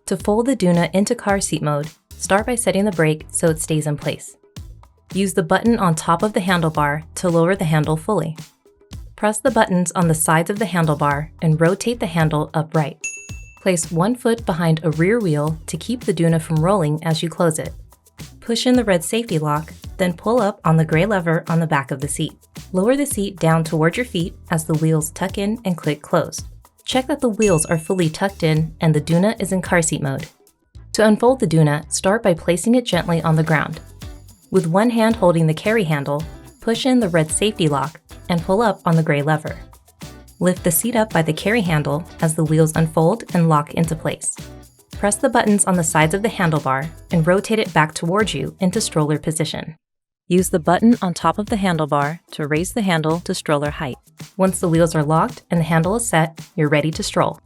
To fold the Doona into car seat mode, start by setting the brake so it stays in place. Use the button on top of the handlebar to lower the handle fully. Press the buttons on the sides of the handlebar and rotate the handle upright. Place one foot behind a rear wheel to keep the Doona from rolling as you close it. Push in the red safety lock, then pull up on the gray lever on the back of the seat. Lower the seat down toward your feet as the wheels tuck in and click closed. Check that the wheels are fully tucked in and the Doona is in car seat mode. To unfold the Doona, start by placing it gently on the ground. With one hand holding the carry handle, push in the red safety lock and pull up on the gray lever. Lift the seat up by the carry handle as the wheels unfold and lock into place. Press the buttons on the sides of the handlebar and rotate it back towards you into stroller position. Use the button on top of the handlebar to raise the handle to stroller height. Once the wheels are locked and the handle is set, you're ready to stroll.